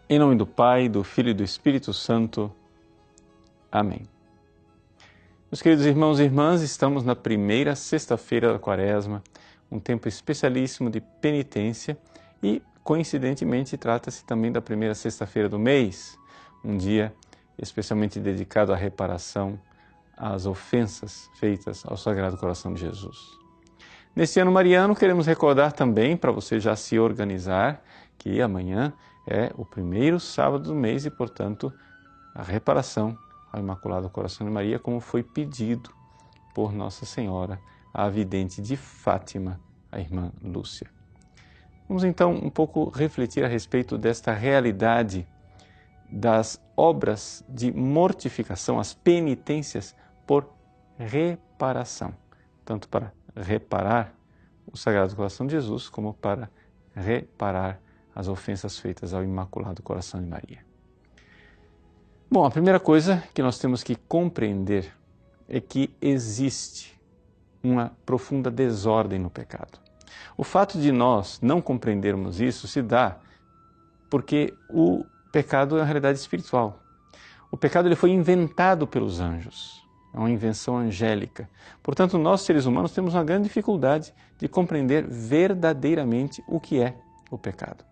Em nome do Pai, do Filho e do Espírito Santo. Amém. Meus queridos irmãos e irmãs, estamos na primeira sexta-feira da Quaresma, um tempo especialíssimo de penitência e, coincidentemente, trata-se também da primeira sexta-feira do mês, um dia especialmente dedicado à reparação às ofensas feitas ao Sagrado Coração de Jesus. Neste ano mariano, queremos recordar também, para você já se organizar, que amanhã é o primeiro sábado do mês e, portanto, a reparação ao Imaculado Coração de Maria, como foi pedido por Nossa Senhora, a vidente de Fátima, a irmã Lúcia. Vamos então um pouco refletir a respeito desta realidade das obras de mortificação, as penitências por reparação, tanto para reparar o Sagrado Coração de Jesus, como para reparar as ofensas feitas ao Imaculado Coração de Maria. Bom, a primeira coisa que nós temos que compreender é que existe uma profunda desordem no pecado. O fato de nós não compreendermos isso se dá porque o pecado é uma realidade espiritual. O pecado ele foi inventado pelos anjos. É uma invenção angélica. Portanto, nós, seres humanos, temos uma grande dificuldade de compreender verdadeiramente o que é o pecado.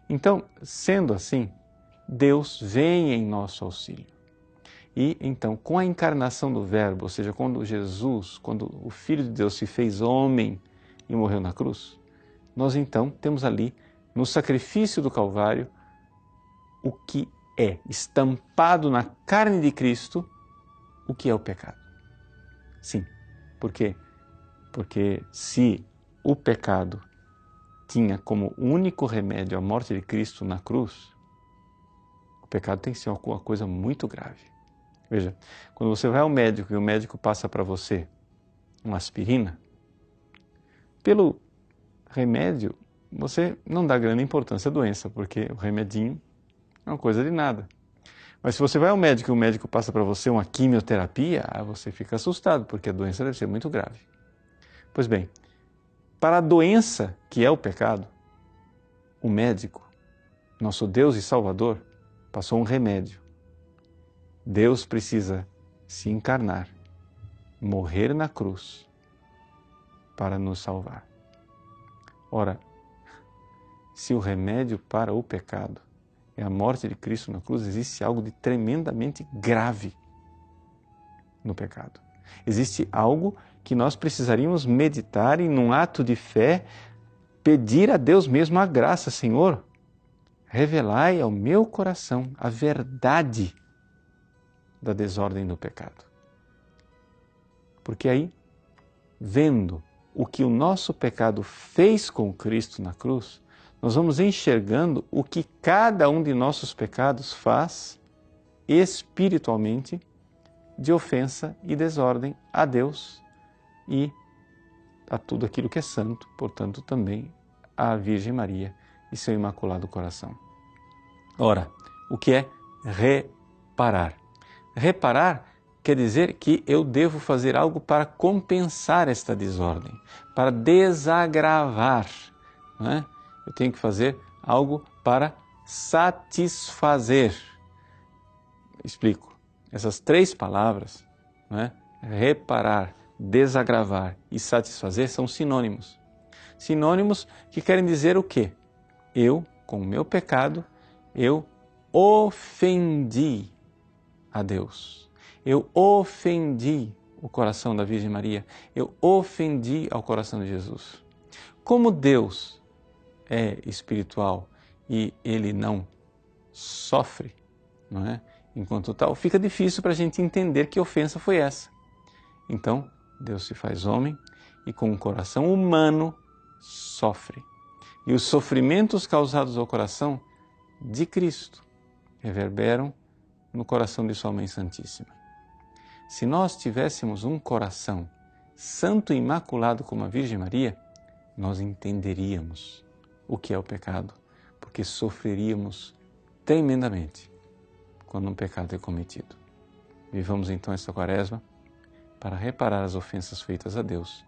Então, sendo assim, Deus vem em nosso auxílio. E, então, com a encarnação do Verbo, ou seja, quando Jesus, quando o Filho de Deus se fez homem e morreu na cruz, nós, então, temos ali, no sacrifício do Calvário, o que é estampado na carne de Cristo, o que é o pecado. Sim, por quê? Porque se o pecado tinha como único remédio a morte de Cristo na cruz, o pecado tem que ser uma coisa muito grave. Veja, quando você vai ao médico e o médico passa para você uma aspirina, pelo remédio você não dá grande importância à doença, porque o remedinho é uma coisa de nada. Mas se você vai ao médico e o médico passa para você uma quimioterapia, você fica assustado, porque a doença deve ser muito grave. Pois bem, para a doença que é o pecado, o médico, nosso Deus e Salvador, passou um remédio. Deus precisa se encarnar, morrer na cruz para nos salvar. Ora, se o remédio para o pecado é a morte de Cristo na cruz, existe algo de tremendamente grave no pecado. Existe algo que nós precisaríamos meditar e, num ato de fé, pedir a Deus mesmo a graça. Senhor, revelai ao meu coração a verdade da desordem do pecado. Porque aí, vendo o que o nosso pecado fez com Cristo na cruz, nós vamos enxergando o que cada um de nossos pecados faz espiritualmente de ofensa e desordem a Deus e a tudo aquilo que é santo, portanto também à Virgem Maria e seu Imaculado Coração. Ora, o que é reparar? Reparar quer dizer que eu devo fazer algo para compensar esta desordem, para desagravar, não é? Eu tenho que fazer algo para satisfazer. Explico. Essas três palavras, não é? Reparar, desagravar e satisfazer, são sinônimos. Sinônimos que querem dizer o quê? Eu, com o meu pecado, eu ofendi a Deus. Eu ofendi o coração da Virgem Maria. Eu ofendi ao coração de Jesus. Como Deus é espiritual e Ele não sofre, não é? Enquanto tal, fica difícil para a gente entender que ofensa foi essa. Então, Deus se faz homem e com um coração humano sofre. E os sofrimentos causados ao coração de Cristo reverberam no coração de sua Mãe Santíssima. Se nós tivéssemos um coração santo e imaculado como a Virgem Maria, nós entenderíamos o que é o pecado, porque sofreríamos tremendamente quando um pecado é cometido. Vivamos então esta Quaresma para reparar as ofensas feitas a Deus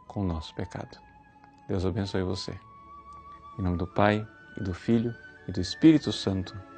com o nosso pecado. Deus abençoe você. Em nome do Pai, e do Filho, e do Espírito Santo.